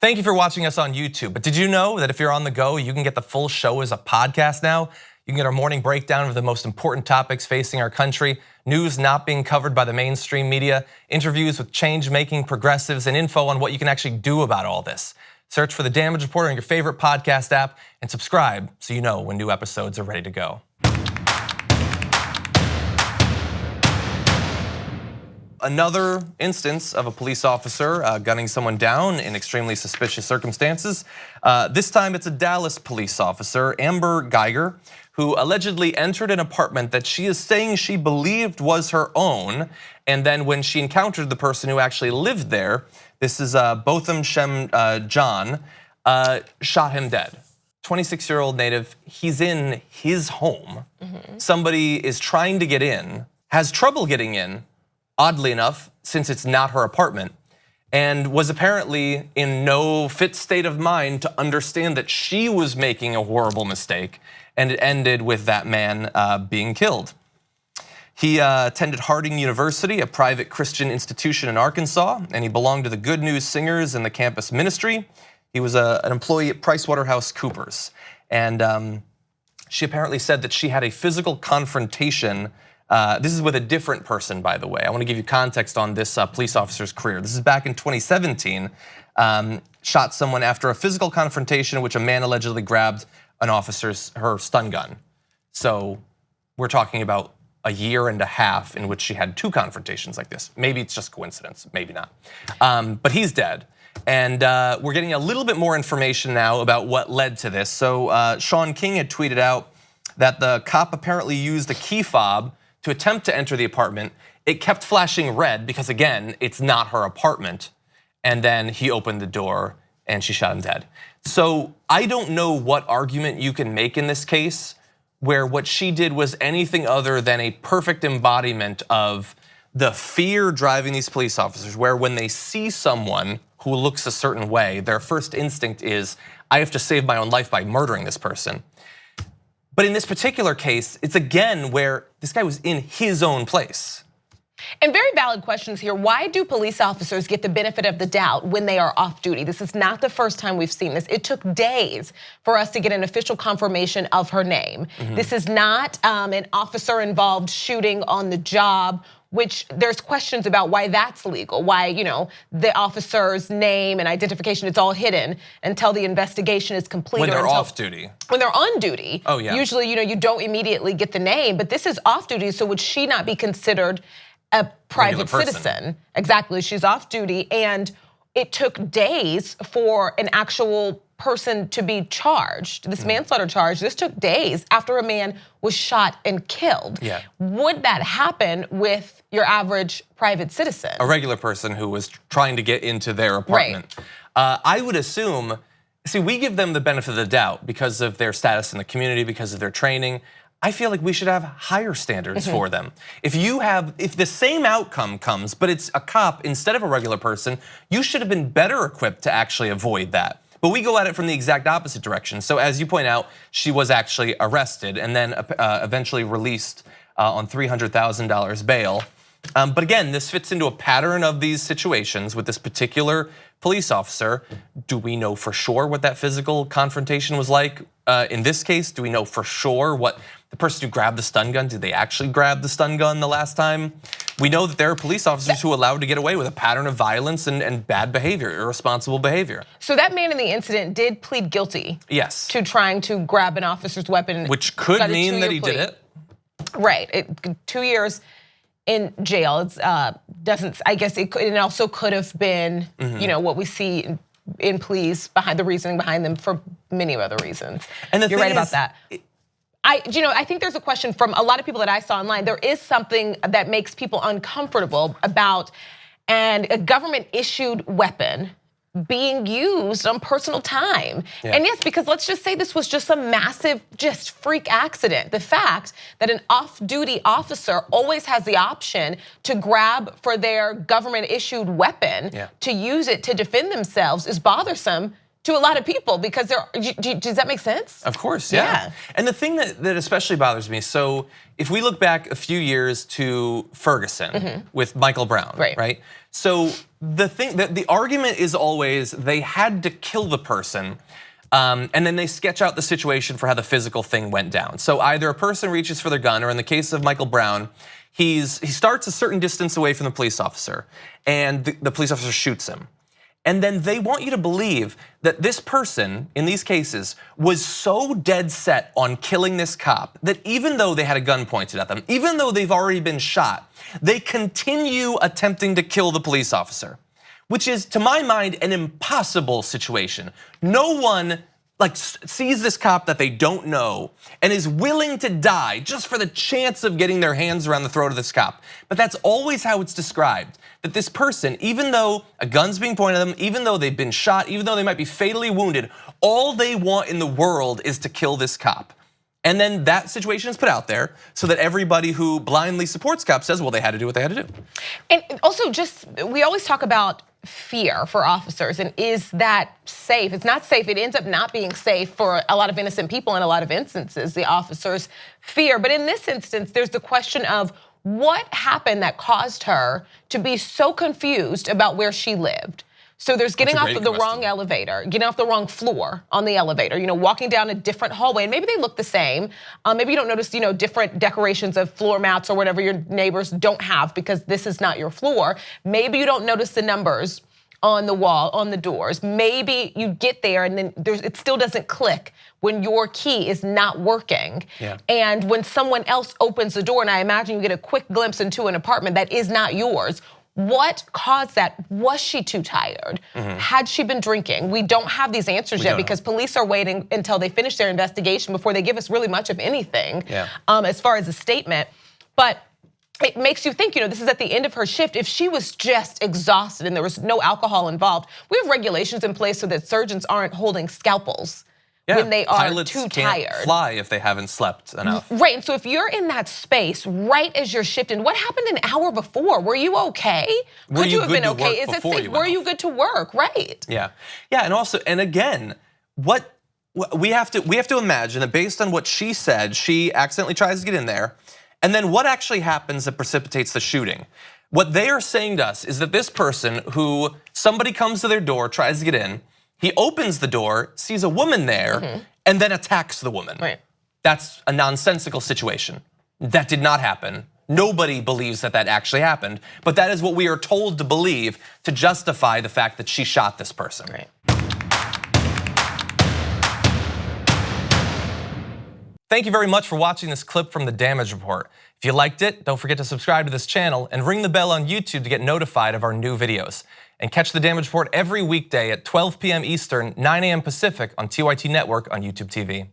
Thank you for watching us on YouTube. But did you know that if you're on the go, you can get the full show as a podcast now? You can get our morning breakdown of the most important topics facing our country, news not being covered by the mainstream media, interviews with change-making progressives, and info on what you can actually do about all this. Search for The Damage Report on your favorite podcast app and subscribe so you know when new episodes are ready to go. Another instance of a police officer gunning someone down in extremely suspicious circumstances. This time it's a Dallas police officer, Amber Guyger, who allegedly entered an apartment that she is saying she believed was her own. And then when she encountered the person who actually lived there, this is Botham Shem John, shot him dead. 26-year-old native, he's in his home. Somebody is trying to get in, has trouble getting in, oddly enough, since it's not her apartment, and was apparently in no fit state of mind to understand that she was making a horrible mistake, and it ended with that man being killed. He attended Harding University, a private Christian institution in Arkansas, and he belonged to the Good News Singers in the campus ministry. He was an employee at PricewaterhouseCoopers, and she apparently said that she had a physical confrontation. This is with a different person, by the way. I want to give you context on this police officer's career. This is back in 2017, shot someone after a physical confrontation in which a man allegedly grabbed an officer's stun gun. So we're talking about a year and a half in which she had two confrontations like this. Maybe it's just coincidence, maybe not. But he's dead. And we're getting a little bit more information now about what led to this. So Shaun King had tweeted out that the cop apparently used a key fob to attempt to enter the apartment. It kept flashing red because, again, it's not her apartment. And then he opened the door and she shot him dead. So I don't know what argument you can make in this case where what she did was anything other than a perfect embodiment of the fear driving these police officers, where when they see someone who looks a certain way, their first instinct is, I have to save my own life by murdering this person. But in this particular case, it's again where this guy was in his own place. And very valid questions here. Why do police officers get the benefit of the doubt when they are off duty? This is not the first time we've seen this. It took days for us to get an official confirmation of her name. This is not an officer involved shooting on the job, which there's questions about why that's legal, why the officer's name and identification, it's all hidden until the investigation is complete. When they're off duty. When they're on duty, oh yeah. Usually you don't immediately get the name, but this is off duty, so would she not be considered a private citizen? Exactly, she's off duty, and it took days for an actual person to be charged, this manslaughter charge. This took days after a man was shot and killed. Yeah. Would that happen with your average private citizen? A regular person who was trying to get into their apartment. Right. I would assume, see, we give them the benefit of the doubt because of their status in the community, because of their training. I feel like we should have higher standards for them. If the same outcome comes, but it's a cop instead of a regular person, you should have been better equipped to actually avoid that. But we go at it from the exact opposite direction. So as you point out, she was actually arrested and then eventually released on $300,000 bail. But again, this fits into a pattern of these situations with this particular police officer. Do we know for sure what that physical confrontation was like? In this case, do we know for sure what the person who grabbed the stun gun, did they actually grab the stun gun the last time? We know that there are police officers who are allowed to get away with a pattern of violence and bad behavior, irresponsible behavior. So that man in the incident did plead guilty. Yes. To trying to grab an officer's weapon. Which could mean that he did it. Right, 2 years in jail. It's doesn't. I guess it also could have been, what we see in pleas behind the reasoning behind them for many other reasons. And you're right about that. I think there's a question from a lot of people that I saw online. There is something that makes people uncomfortable about a government issued weapon being used on personal time. Yeah. And yes, because let's just say this was just a massive, freak accident. The fact that an off-duty officer always has the option to grab for their government-issued weapon to use it to defend themselves is bothersome to a lot of people because does that make sense? Of course, yeah. And the thing that especially bothers me, so if we look back a few years to Ferguson with Michael Brown, right? So the argument is always they had to kill the person. And then they sketch out the situation for how the physical thing went down. So either a person reaches for their gun, or in the case of Michael Brown, he starts a certain distance away from the police officer, and the police officer shoots him. And then they want you to believe that this person, in these cases, was so dead set on killing this cop that even though they had a gun pointed at them, even though they've already been shot, they continue attempting to kill the police officer, which is, to my mind, an impossible situation. No one sees this cop that they don't know and is willing to die just for the chance of getting their hands around the throat of this cop. But that's always how it's described, that this person, even though a gun's being pointed at them, even though they've been shot, even though they might be fatally wounded, all they want in the world is to kill this cop. And then that situation is put out there so that everybody who blindly supports cops says, well, they had to do what they had to do. And also, we always talk about fear for officers, and is that safe? It's not safe. It ends up not being safe for a lot of innocent people in a lot of instances, the officers fear. But in this instance, there's the question of what happened that caused her to be so confused about where she lived. So there's getting off the wrong elevator, getting off the wrong floor on the elevator, walking down a different hallway, and maybe they look the same. Maybe you don't notice, different decorations of floor mats or whatever your neighbors don't have because this is not your floor. Maybe you don't notice the numbers on the wall, on the doors. Maybe you get there and then it still doesn't click when your key is not working. Yeah. And when someone else opens the door, and I imagine you get a quick glimpse into an apartment that is not yours, what caused that? Was she too tired? Had she been drinking? We don't have these answers yet because police are waiting until they finish their investigation before they give us really much of anything as far as a statement. But it makes you think, this is at the end of her shift. If she was just exhausted and there was no alcohol involved, we have regulations in place so that surgeons aren't holding scalpels when they are pilots too can't tired. Fly if they haven't slept enough. Right, and so if you're in that space right as you're shifting, what happened an hour before? Were you okay? Could you have been okay? Is it safe? Were you good to work? Right. Yeah, and also, and again, what we have to imagine that based on what she said, she accidentally tries to get in there, and then what actually happens that precipitates the shooting. What they are saying to us is that this person who somebody comes to their door, tries to get in, he opens the door, sees a woman there, and then attacks the woman. Right. That's a nonsensical situation. That did not happen. Nobody believes that actually happened, but that is what we are told to believe to justify the fact that she shot this person. Right. Thank you very much for watching this clip from The Damage Report. If you liked it, don't forget to subscribe to this channel and ring the bell on YouTube to get notified of our new videos. And catch The Damage Report every weekday at 12 p.m. Eastern, 9 a.m. Pacific on TYT Network on YouTube TV.